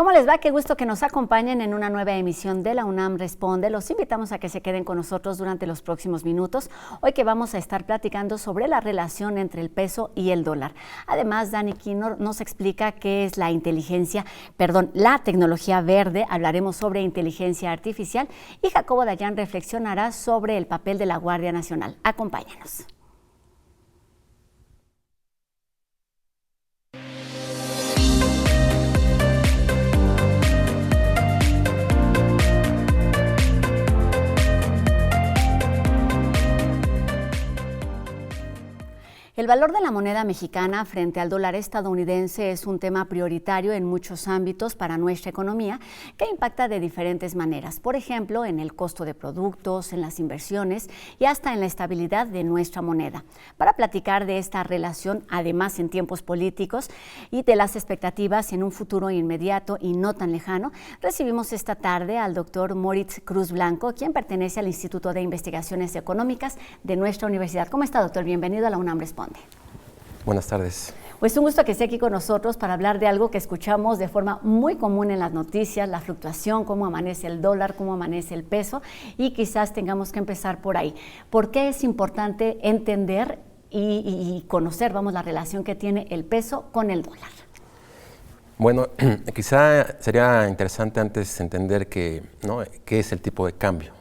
¿Cómo les va? Qué gusto que nos acompañen en una nueva emisión de la UNAM Responde. Los invitamos a que se queden con nosotros durante los próximos minutos. Hoy que vamos a estar platicando sobre la relación entre el peso y el dólar. Además, Dani Quino nos explica qué es la la tecnología verde. Hablaremos sobre inteligencia artificial y Jacobo Dayan reflexionará sobre el papel de la Guardia Nacional. Acompáñanos. El valor de la moneda mexicana frente al dólar estadounidense es un tema prioritario en muchos ámbitos para nuestra economía que impacta de diferentes maneras. Por ejemplo, en el costo de productos, en las inversiones y hasta en la estabilidad de nuestra moneda. Para platicar de esta relación, además en tiempos políticos y de las expectativas en un futuro inmediato y no tan lejano, recibimos esta tarde al doctor Moritz Cruz Blanco, quien pertenece al Instituto de Investigaciones Económicas de nuestra universidad. ¿Cómo está, doctor? Bienvenido a la UNAM Responde. Buenas tardes. Pues un gusto que esté aquí con nosotros para hablar de algo que escuchamos de forma muy común en las noticias, la fluctuación, cómo amanece el dólar, cómo amanece el peso, y quizás tengamos que empezar por ahí. ¿Por qué es importante entender y conocer, la relación que tiene el peso con el dólar? Bueno, quizá sería interesante antes entender qué es el tipo de cambio,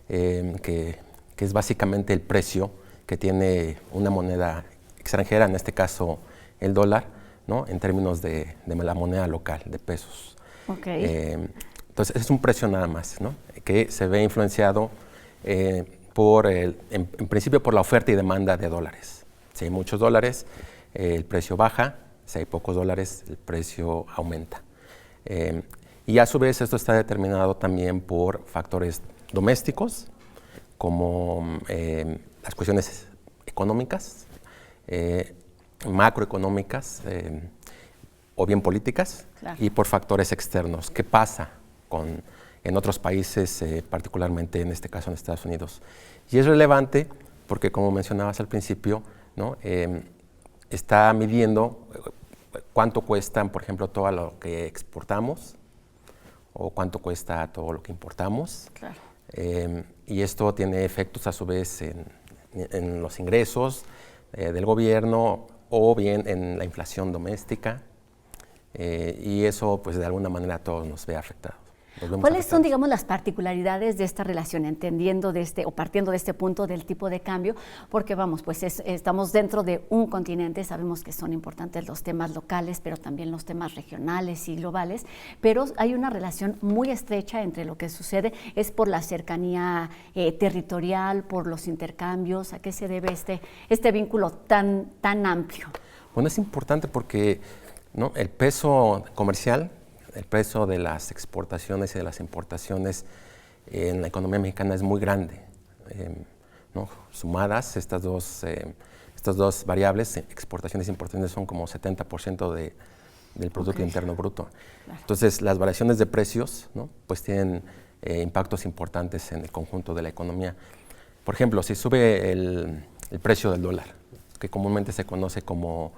que es básicamente el precio que tiene una moneda extranjera, en este caso el dólar, ¿no? En términos de la moneda local, de pesos. Okay. Entonces, es un precio nada más, ¿no? Que se ve influenciado en principio por la oferta y demanda de dólares. Si hay muchos dólares, el precio baja; si hay pocos dólares, el precio aumenta. Y a su vez esto está determinado también por factores domésticos, como las cuestiones económicas, macroeconómicas o bien políticas, claro, y por factores externos. ¿Qué pasa en otros países, particularmente en este caso en Estados Unidos? Y es relevante porque, como mencionabas al principio, ¿no? Está midiendo cuánto cuesta, por ejemplo, todo lo que exportamos o cuánto cuesta todo lo que importamos. Claro. Y esto tiene efectos a su vez en los ingresos del gobierno o bien en la inflación doméstica, y eso pues de alguna manera a todos nos ve afectados. ¿Cuáles son, las particularidades de esta relación, entendiendo o partiendo de este punto del tipo de cambio? Porque estamos dentro de un continente, sabemos que son importantes los temas locales, pero también los temas regionales y globales, pero hay una relación muy estrecha entre lo que sucede, es por la cercanía territorial, por los intercambios. ¿A qué se debe este vínculo tan amplio? Bueno, es importante porque, ¿no?, el peso comercial, el peso de las exportaciones y de las importaciones en la economía mexicana es muy grande, ¿no? Sumadas estas dos variables, exportaciones e importaciones, son como 70% del Producto Interno Bruto. Claro. Entonces, las variaciones de precios, ¿no?, pues tienen impactos importantes en el conjunto de la economía. Por ejemplo, si sube el precio del dólar, que comúnmente se conoce como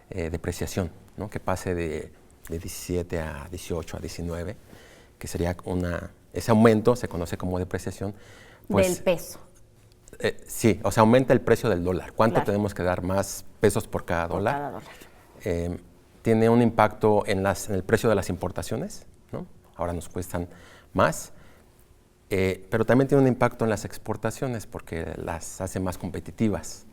depreciación, ¿no?, que pase de 17 a 18 a 19, que sería ese aumento se conoce como depreciación. Pues, del peso. Sí, o sea, aumenta el precio del dólar. ¿Cuánto Claro. tenemos que dar más pesos por cada dólar? Cada dólar. Tiene un impacto en el precio de las importaciones, ¿no? Ahora nos cuestan más, pero también tiene un impacto en las exportaciones porque las hace más competitivas.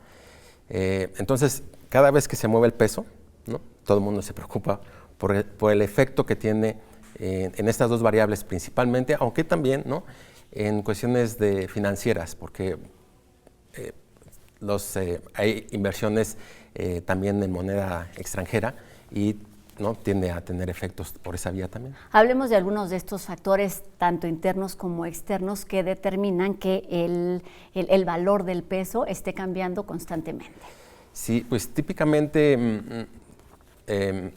Entonces, cada vez que se mueve el peso, ¿no?, todo el mundo se preocupa por el efecto que tiene en estas dos variables principalmente, aunque también, ¿no?, en cuestiones financieras, porque hay inversiones también en moneda extranjera y, ¿no?, tiende a tener efectos por esa vía también. Hablemos de algunos de estos factores, tanto internos como externos, que determinan que el valor del peso esté cambiando constantemente. Sí, pues típicamente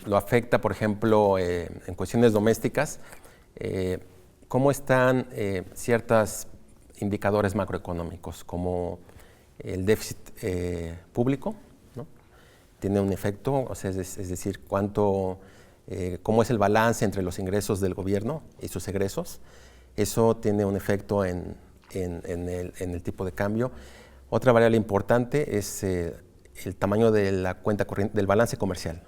lo afecta, por ejemplo, en cuestiones domésticas, cómo están ciertos indicadores macroeconómicos, como el déficit público, ¿no? Tiene un efecto, o sea, es decir, cuánto cómo es el balance entre los ingresos del gobierno y sus egresos. Eso tiene un efecto en el tipo de cambio. Otra variable importante es el tamaño de la cuenta corriente, del balance comercial,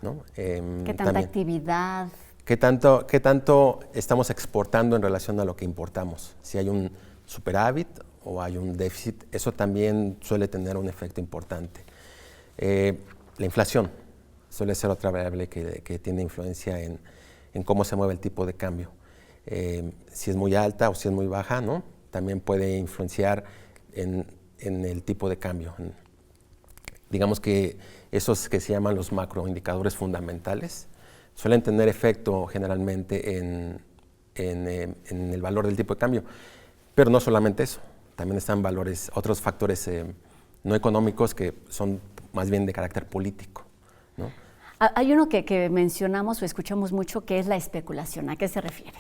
¿no? ¿Qué tanta actividad? ¿Qué tanto estamos exportando en relación a lo que importamos? Si hay un superávit o hay un déficit, eso también suele tener un efecto importante. La inflación suele ser otra variable que tiene influencia en cómo se mueve el tipo de cambio. Si es muy alta o si es muy baja, ¿no? También puede influenciar en el tipo de cambio. Digamos que esos que se llaman los macroindicadores fundamentales suelen tener efecto generalmente en el valor del tipo de cambio. Pero no solamente eso, también están otros factores no económicos que son más bien de carácter político, ¿no? Hay uno que mencionamos o escuchamos mucho, que es la especulación. ¿A qué se refiere?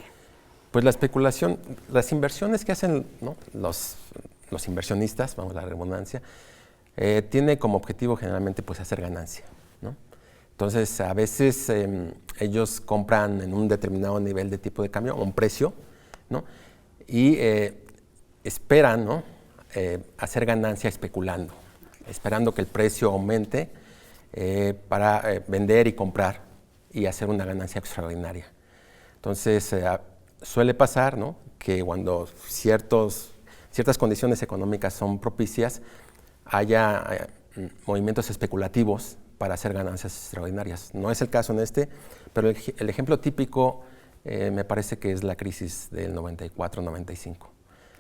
Pues la especulación, las inversiones que hacen, ¿no?, los inversionistas, vamos a la redundancia, tiene como objetivo generalmente pues hacer ganancia, ¿no? Entonces, a veces ellos compran en un determinado nivel de tipo de cambio, un precio, ¿no? Y esperan, ¿no?, hacer ganancia especulando, esperando que el precio aumente para vender y comprar y hacer una ganancia extraordinaria. Entonces, suele pasar, ¿no?, que cuando ciertas condiciones económicas son propicias, haya movimientos especulativos para hacer ganancias extraordinarias. No es el caso en pero el ejemplo típico me parece que es la crisis del 94-95.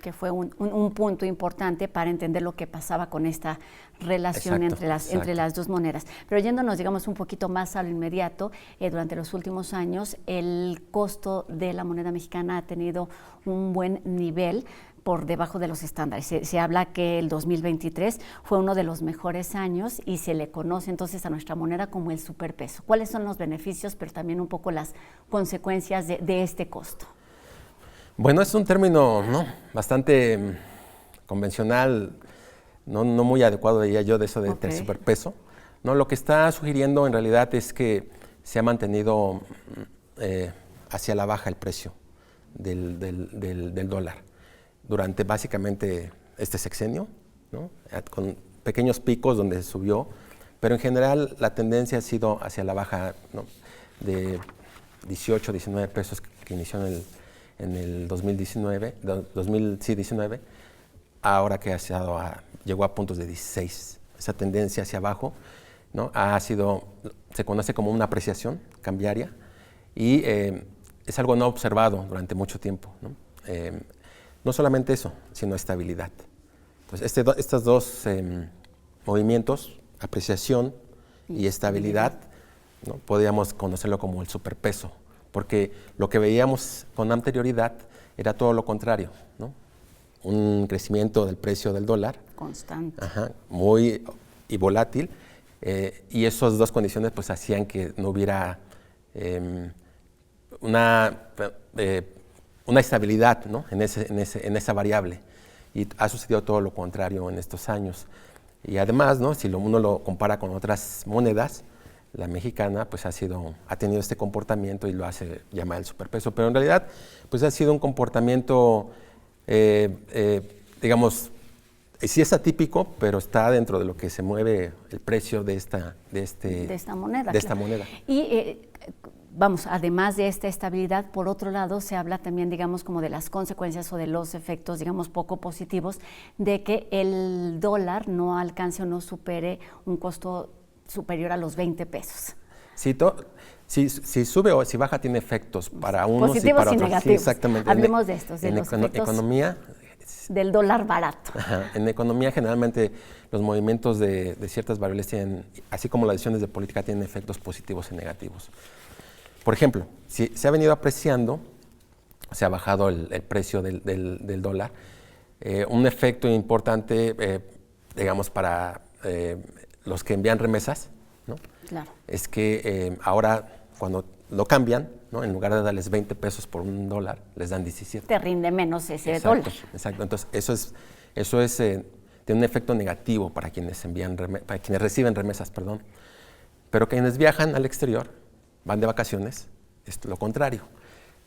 Que fue un punto importante para entender lo que pasaba con esta relación entre las dos monedas. Pero yéndonos, digamos, un poquito más a lo inmediato, durante los últimos años el costo de la moneda mexicana ha tenido un buen nivel por debajo de los estándares. Se habla que el 2023 fue uno de los mejores años y se le conoce entonces a nuestra moneda como el superpeso. ¿Cuáles son los beneficios, pero también un poco las consecuencias de este costo? Bueno, es un término, ¿no?, bastante convencional, no muy adecuado, diría yo, de eso del superpeso, ¿no? Lo que está sugiriendo en realidad es que se ha mantenido hacia la baja el precio del dólar durante básicamente este sexenio, ¿no?, con pequeños picos donde subió, pero en general la tendencia ha sido hacia la baja, ¿no?, de 18, 19 pesos que inició en el 2019, ahora que llegó a puntos de 16. Esa tendencia hacia abajo, ¿no?, se conoce como una apreciación cambiaria y es algo no observado durante mucho tiempo, ¿no? No solamente eso, sino estabilidad. Entonces, estos dos movimientos, apreciación y estabilidad, ¿no?, podríamos conocerlo como el superpeso, porque lo que veíamos con anterioridad era todo lo contrario, ¿no? Un crecimiento del precio del dólar constante, muy y volátil, y esas dos condiciones pues hacían que no hubiera una estabilidad, ¿no?, en esa variable, y ha sucedido todo lo contrario en estos años. Y además, ¿no?, si uno lo compara con otras monedas, la mexicana pues ha tenido este comportamiento y lo hace llamar el superpeso, pero en realidad pues ha sido un comportamiento, digamos, sí es atípico, pero está dentro de lo que se mueve el precio de esta moneda. Y vamos, además de esta estabilidad, por otro lado se habla también, digamos, como de las consecuencias o de los efectos, digamos, poco positivos de que el dólar no alcance o no supere un costo superior a los 20 pesos. Si sube o si baja tiene efectos para unos positivos y para otros. Negativos. Sí, exactamente. Hablemos de estos, de los efectos economía, del dólar barato. En economía generalmente los movimientos de ciertas variables tienen, así como las decisiones de política, tienen efectos positivos y negativos. Por ejemplo, si se ha venido apreciando, se ha bajado el precio del dólar, un efecto importante, digamos, para los que envían remesas, ¿no? Claro. Es que ahora cuando lo cambian, ¿no?, en lugar de darles 20 pesos por un dólar, les dan 17. Te rinde menos ese dólar. Exacto. Entonces, eso tiene un efecto negativo para quienes reciben remesas, perdón. Pero quienes viajan al exterior, van de vacaciones, es lo contrario.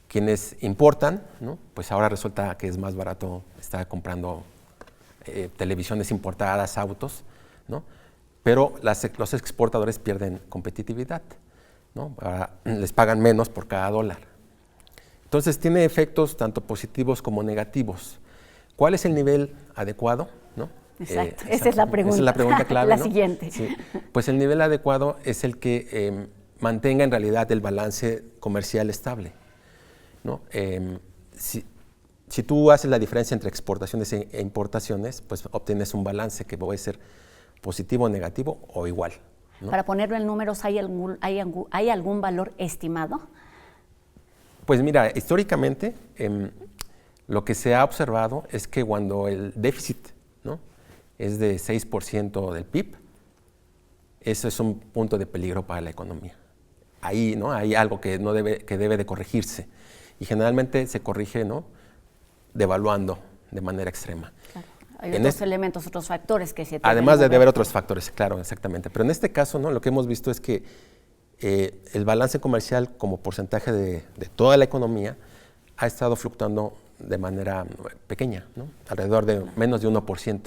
Quienes importan, ¿no? Pues ahora resulta que es más barato estar comprando televisiones importadas, autos, ¿no? Pero los exportadores pierden competitividad, ¿no? Les pagan menos por cada dólar. Entonces tiene efectos tanto positivos como negativos. ¿Cuál es el nivel adecuado? ¿No? Exacto, esa es la pregunta. Esa es la pregunta clave. La ¿no? siguiente. Sí. Pues el nivel adecuado es el que mantenga en realidad el balance comercial estable, ¿no? Si tú haces la diferencia entre exportaciones e importaciones, pues obtienes un balance que puede ser positivo, negativo o igual, ¿no? Para ponerlo en números, ¿hay algún valor estimado? Pues mira, históricamente lo que se ha observado es que cuando el déficit, ¿no?, es de 6% del PIB, eso es un punto de peligro para la economía. Ahí, ¿no?, hay algo que debe de corregirse y generalmente se corrige, ¿no?, devaluando de manera extrema. Claro. Hay otros elementos, otros factores que se tienen. Además de haber otros factores, claro, exactamente. Pero en este caso, ¿no?, lo que hemos visto es que el balance comercial como porcentaje de toda la economía ha estado fluctuando de manera pequeña, ¿no?, alrededor de menos de 1%.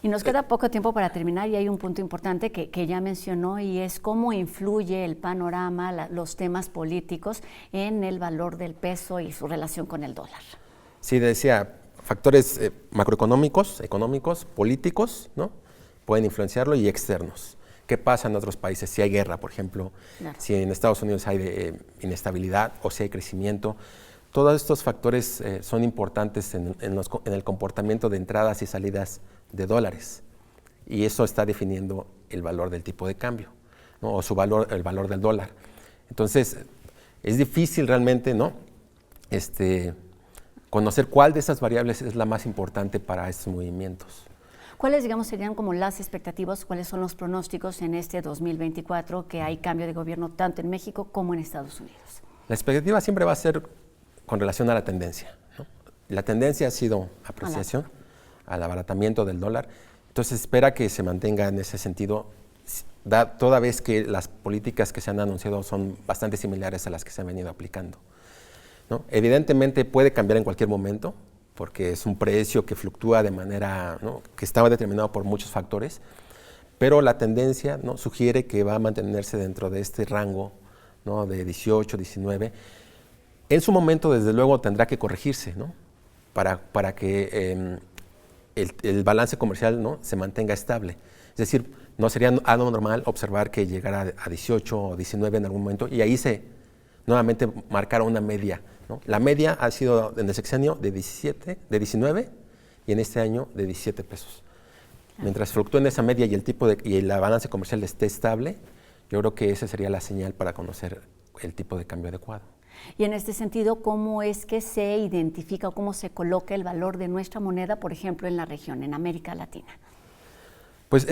Y nos queda poco tiempo para terminar y hay un punto importante que ya mencionó y es cómo influye el panorama, los temas políticos en el valor del peso y su relación con el dólar. Sí, decía, factores macroeconómicos, económicos, políticos, ¿no?, pueden influenciarlo, y externos. ¿Qué pasa en otros países? Si hay guerra, por ejemplo, claro, si en Estados Unidos hay inestabilidad o si hay crecimiento. Todos estos factores son importantes en el comportamiento de entradas y salidas de dólares, y eso está definiendo el valor del tipo de cambio, ¿no?, o el valor del dólar. Entonces, es difícil realmente, ¿no?, conocer cuál de esas variables es la más importante para estos movimientos. ¿Cuáles, digamos, serían como las expectativas, cuáles son los pronósticos en este 2024 que hay cambio de gobierno tanto en México como en Estados Unidos? La expectativa siempre va a ser con relación a la tendencia, ¿no? La tendencia ha sido apreciación, al abaratamiento del dólar, entonces espera que se mantenga en ese sentido, toda vez que las políticas que se han anunciado son bastante similares a las que se han venido aplicando, ¿no? Evidentemente puede cambiar en cualquier momento, porque es un precio que fluctúa de manera, ¿no?, que estaba determinado por muchos factores, pero la tendencia, ¿no?, sugiere que va a mantenerse dentro de este rango, ¿no?, de 18, 19. En su momento, desde luego, tendrá que corregirse, ¿no?, para que el balance comercial, ¿no?, se mantenga estable. Es decir, no sería algo normal observar que llegara a 18 o 19 en algún momento y ahí nuevamente marcara una media, ¿no? La media ha sido en el sexenio de 19 y en este año de 17 pesos. Mientras fluctúe en esa media y la balance comercial esté estable, yo creo que esa sería la señal para conocer el tipo de cambio adecuado. Y en este sentido, ¿cómo es que se identifica o cómo se coloca el valor de nuestra moneda, por ejemplo, en la región, en América Latina? Pues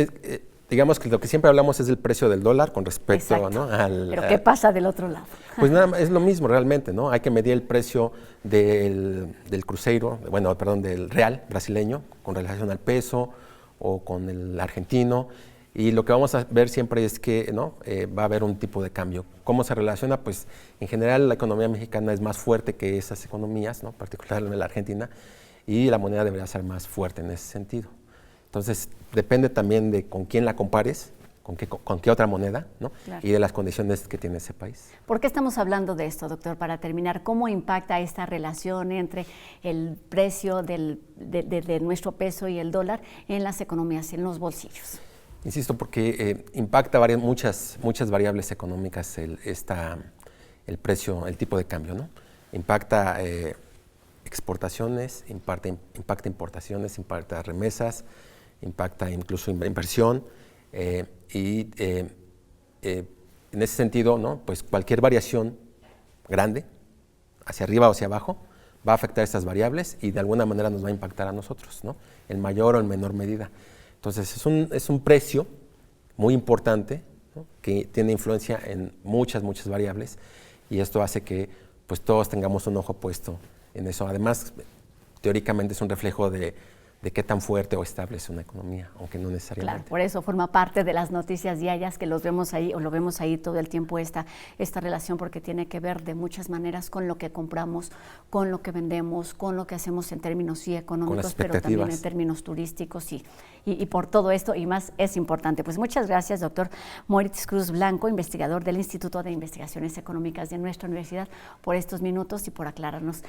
digamos que lo que siempre hablamos es del precio del dólar con respecto, ¿no?, Pero ¿qué pasa del otro lado? Pues nada más, es lo mismo realmente, ¿no? Hay que medir el precio del cruzeiro, del real brasileño con relación al peso o con el argentino. Y lo que vamos a ver siempre es que, ¿no?, va a haber un tipo de cambio. ¿Cómo se relaciona? Pues en general la economía mexicana es más fuerte que esas economías, ¿no?, particularmente la Argentina, y la moneda debería ser más fuerte en ese sentido. Entonces depende también de con quién la compares, con qué otra moneda, ¿no?, claro, y de las condiciones que tiene ese país. ¿Por qué estamos hablando de esto, doctor? Para terminar, ¿cómo impacta esta relación entre el precio de nuestro peso y el dólar en las economías, en los bolsillos? Insisto, porque impacta muchas variables económicas el precio, el tipo de cambio, ¿no? Impacta exportaciones, impacta importaciones, impacta remesas, impacta incluso inversión, y en ese sentido, ¿no?, pues cualquier variación grande, hacia arriba o hacia abajo, va a afectar estas variables y de alguna manera nos va a impactar a nosotros, ¿no?, en mayor o en menor medida. Entonces es un precio muy importante, ¿no?, que tiene influencia en muchas variables, y esto hace que pues todos tengamos un ojo puesto en eso. Además, teóricamente es un reflejo de de qué tan fuerte o estable es una economía, aunque no necesariamente. Claro, por eso forma parte de las noticias diarias que los vemos ahí, o lo vemos ahí todo el tiempo, esta relación, porque tiene que ver de muchas maneras con lo que compramos, con lo que vendemos, con lo que hacemos en términos económicos, pero también en términos turísticos, y por todo esto y más es importante. Pues muchas gracias, doctor Moritz Cruz Blanco, investigador del Instituto de Investigaciones Económicas de nuestra universidad, por estos minutos y por aclararnos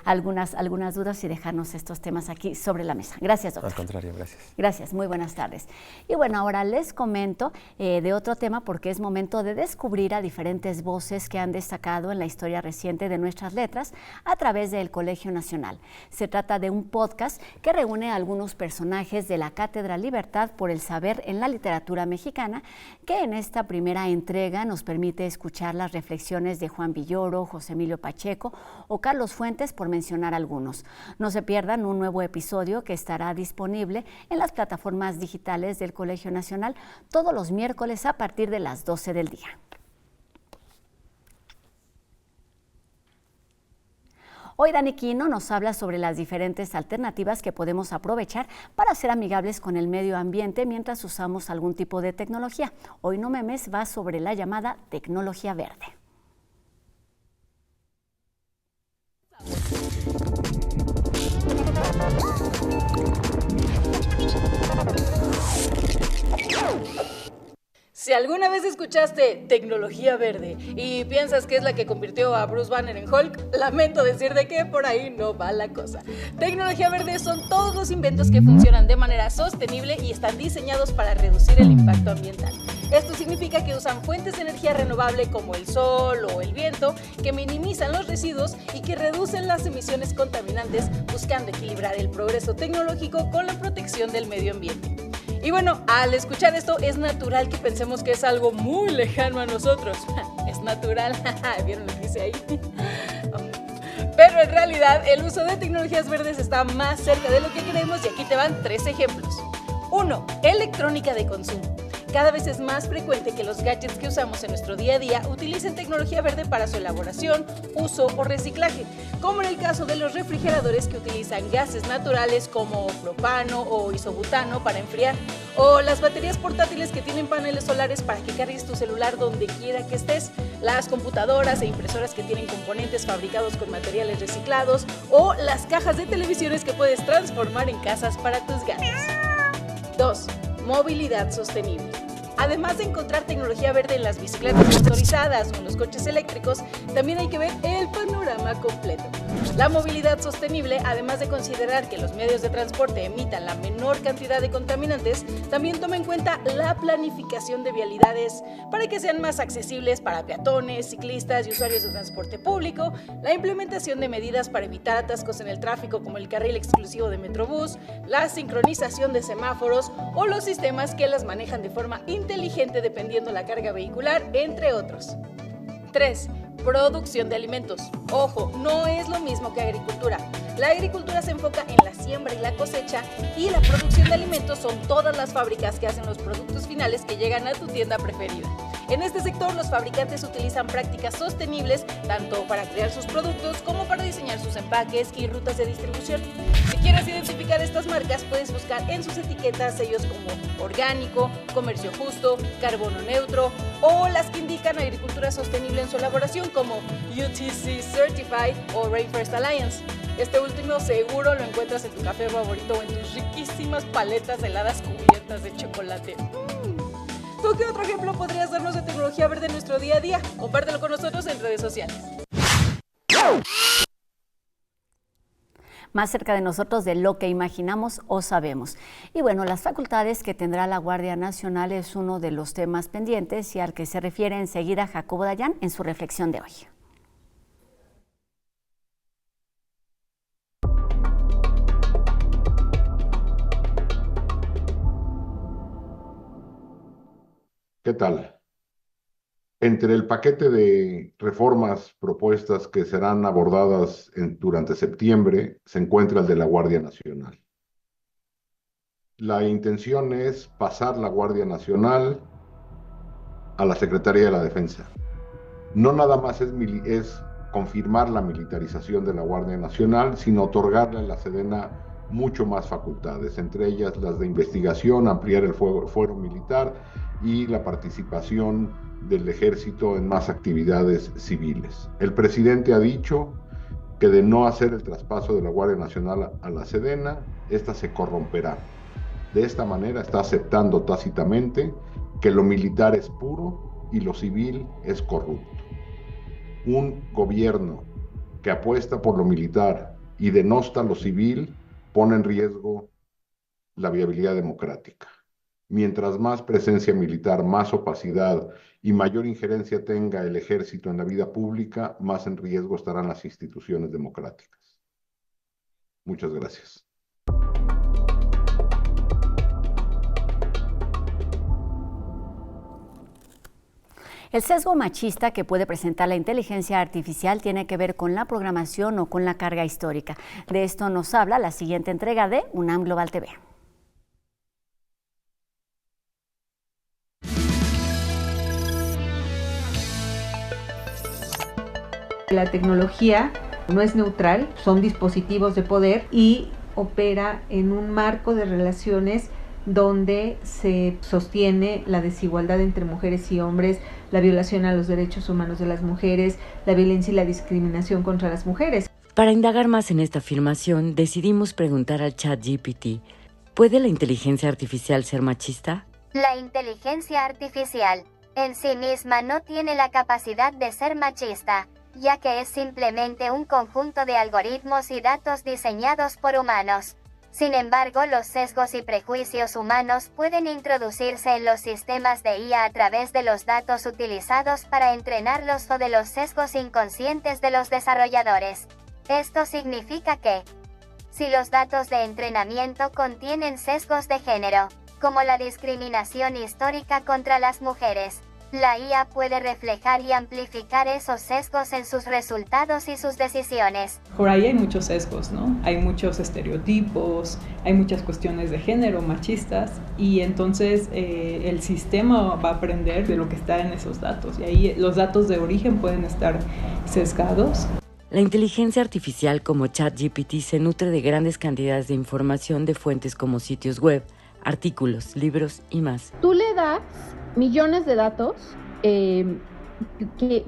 algunas dudas y dejarnos estos temas aquí sobre la mesa. Gracias, doctor. Al contrario, gracias. Gracias, muy buenas tardes. Y bueno, ahora les comento de otro tema, porque es momento de descubrir a diferentes voces que han destacado en la historia reciente de nuestras letras a través del Colegio Nacional. Se trata de un podcast que reúne a algunos personajes de la Cátedra Libertad por el Saber en la Literatura Mexicana, que en esta primera entrega nos permite escuchar las reflexiones de Juan Villoro, José Emilio Pacheco o Carlos Fuentes, por mencionar algunos. No se pierdan un nuevo episodio que estará disponible en las plataformas digitales del Colegio Nacional todos los miércoles a partir de las 12 del día. Hoy Dani Quino nos habla sobre las diferentes alternativas que podemos aprovechar para ser amigables con el medio ambiente mientras usamos algún tipo de tecnología. Hoy No Memes va sobre la llamada tecnología verde. Si alguna vez escuchaste tecnología verde y piensas que es la que convirtió a Bruce Banner en Hulk, lamento decirte que por ahí no va la cosa. Tecnología verde son todos los inventos que funcionan de manera sostenible y están diseñados para reducir el impacto ambiental. Esto significa que usan fuentes de energía renovable como el sol o el viento, que minimizan los residuos y que reducen las emisiones contaminantes, buscando equilibrar el progreso tecnológico con la protección del medio ambiente. Y bueno, al escuchar esto es natural que pensemos que es algo muy lejano a nosotros. Es natural, ¿vieron lo que hice ahí? Pero en realidad el uso de tecnologías verdes está más cerca de lo que creemos y aquí te van 3 ejemplos. 1. Electrónica de consumo. Cada vez es más frecuente que los gadgets que usamos en nuestro día a día utilicen tecnología verde para su elaboración, uso o reciclaje, como en el caso de los refrigeradores que utilizan gases naturales como propano o isobutano para enfriar, o las baterías portátiles que tienen paneles solares para que cargues tu celular donde quiera que estés, las computadoras e impresoras que tienen componentes fabricados con materiales reciclados, o las cajas de televisiones que puedes transformar en casas para tus gatos. 2. Movilidad sostenible. Además de encontrar tecnología verde en las bicicletas motorizadas o en los coches eléctricos, también hay que ver el panorama completo. La movilidad sostenible, además de considerar que los medios de transporte emitan la menor cantidad de contaminantes, también toma en cuenta la planificación de vialidades para que sean más accesibles para peatones, ciclistas y usuarios de transporte público, la implementación de medidas para evitar atascos en el tráfico como el carril exclusivo de Metrobús, la sincronización de semáforos o los sistemas que las manejan de forma inteligente dependiendo la carga vehicular, entre otros. 3. Producción de alimentos. Ojo, no es lo mismo que agricultura. La agricultura se enfoca en la siembra y la cosecha, y la producción de alimentos son todas las fábricas que hacen los productos finales que llegan a tu tienda preferida. En este sector, los fabricantes utilizan prácticas sostenibles tanto para crear sus productos como para diseñar sus empaques y rutas de distribución. Si quieres identificar estas marcas, puedes buscar en sus etiquetas sellos como orgánico, comercio justo, carbono neutro, o las que indican agricultura sostenible en su elaboración como UTC Certified o Rainforest Alliance. Este último seguro lo encuentras en tu café favorito o en tus riquísimas paletas heladas cubiertas de chocolate. ¿Tú qué otro ejemplo podrías darnos de tecnología verde en nuestro día a día? Compártelo con nosotros en redes sociales. Más cerca de nosotros de lo que imaginamos o sabemos. Y bueno, las facultades que tendrá la Guardia Nacional es uno de los temas pendientes y al que se refiere enseguida Jacobo Dayan en su reflexión de hoy. ¿Qué tal? Entre el paquete de reformas propuestas que serán abordadas durante septiembre se encuentra el de la Guardia Nacional. La intención es pasar la Guardia Nacional a la Secretaría de la Defensa. No nada más es confirmar la militarización de la Guardia Nacional, sino otorgarle a la Sedena mucho más facultades, entre ellas las de investigación, ampliar el fuero militar y la participación del ejército en más actividades civiles. El presidente ha dicho que de no hacer el traspaso de la Guardia Nacional a la Sedena, esta se corromperá. De esta manera está aceptando tácitamente que lo militar es puro y lo civil es corrupto. Un gobierno que apuesta por lo militar y denosta lo civil pone en riesgo la viabilidad democrática. Mientras más presencia militar, más opacidad y mayor injerencia tenga el ejército en la vida pública, más en riesgo estarán las instituciones democráticas. Muchas gracias. El sesgo machista que puede presentar la inteligencia artificial tiene que ver con la programación o con la carga histórica. De esto nos habla la siguiente entrega de UNAM Global TV. La tecnología no es neutral, son dispositivos de poder y opera en un marco de relaciones donde se sostiene la desigualdad entre mujeres y hombres, la violación a los derechos humanos de las mujeres, la violencia y la discriminación contra las mujeres. Para indagar más en esta afirmación, decidimos preguntar al ChatGPT, ¿puede la inteligencia artificial ser machista? La inteligencia artificial en sí misma no tiene la capacidad de ser machista, ya que es simplemente un conjunto de algoritmos y datos diseñados por humanos. Sin embargo, los sesgos y prejuicios humanos pueden introducirse en los sistemas de IA a través de los datos utilizados para entrenarlos o de los sesgos inconscientes de los desarrolladores. Esto significa que, si los datos de entrenamiento contienen sesgos de género, como la discriminación histórica contra las mujeres, la IA puede reflejar y amplificar esos sesgos en sus resultados y sus decisiones. Por ahí hay muchos sesgos, ¿no? Hay muchos estereotipos, hay muchas cuestiones de género machistas y entonces el sistema va a aprender de lo que está en esos datos y ahí los datos de origen pueden estar sesgados. La inteligencia artificial como ChatGPT se nutre de grandes cantidades de información de fuentes como sitios web, artículos, libros y más. Tú le das millones de datos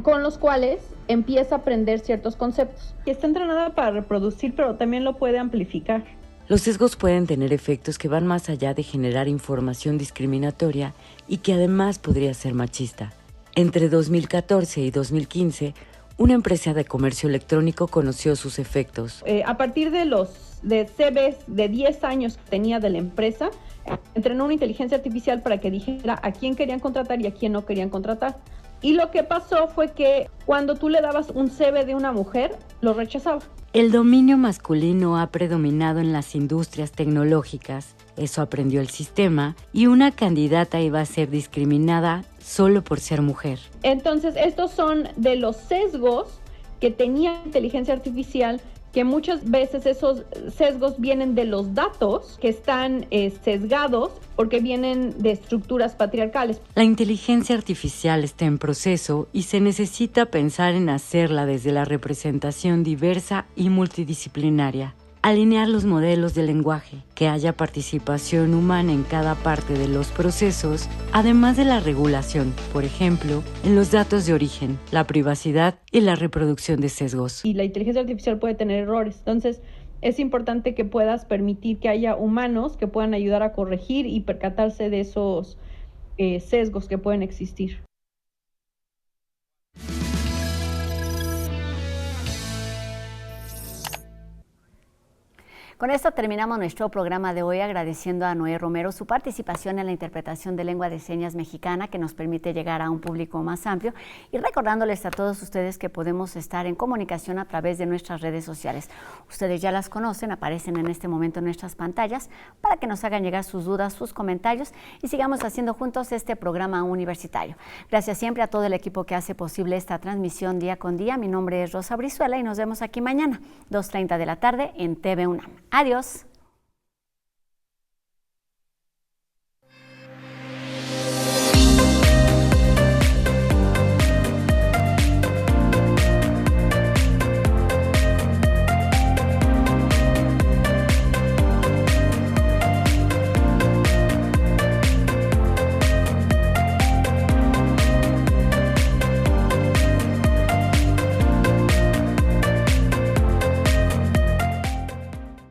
con los cuales empieza a aprender ciertos conceptos. Está entrenada para reproducir, pero también lo puede amplificar. Los sesgos pueden tener efectos que van más allá de generar información discriminatoria y que además podría ser machista. Entre 2014 y 2015, una empresa de comercio electrónico conoció sus efectos. A partir de CVs de 10 años que tenía de la empresa, entrenó una inteligencia artificial para que dijera a quién querían contratar y a quién no querían contratar. Y lo que pasó fue que cuando tú le dabas un CV de una mujer, lo rechazaba. El dominio masculino ha predominado en las industrias tecnológicas. Eso aprendió el sistema y una candidata iba a ser discriminada solo por ser mujer. Entonces, estos son de los sesgos que tenía la inteligencia artificial, que muchas veces esos sesgos vienen de los datos que están sesgados porque vienen de estructuras patriarcales. La inteligencia artificial está en proceso y se necesita pensar en hacerla desde la representación diversa y multidisciplinaria. Alinear los modelos de lenguaje, que haya participación humana en cada parte de los procesos, además de la regulación, por ejemplo, en los datos de origen, la privacidad y la reproducción de sesgos. Y la inteligencia artificial puede tener errores, entonces es importante que puedas permitir que haya humanos que puedan ayudar a corregir y percatarse de esos sesgos que pueden existir. Con esto terminamos nuestro programa de hoy agradeciendo a Noé Romero su participación en la interpretación de lengua de señas mexicana que nos permite llegar a un público más amplio y recordándoles a todos ustedes que podemos estar en comunicación a través de nuestras redes sociales. Ustedes ya las conocen, aparecen en este momento en nuestras pantallas para que nos hagan llegar sus dudas, sus comentarios y sigamos haciendo juntos este programa universitario. Gracias siempre a todo el equipo que hace posible esta transmisión día con día. Mi nombre es Rosa Brizuela y nos vemos aquí mañana, 2:30 de la tarde en TV UNAM. Adiós.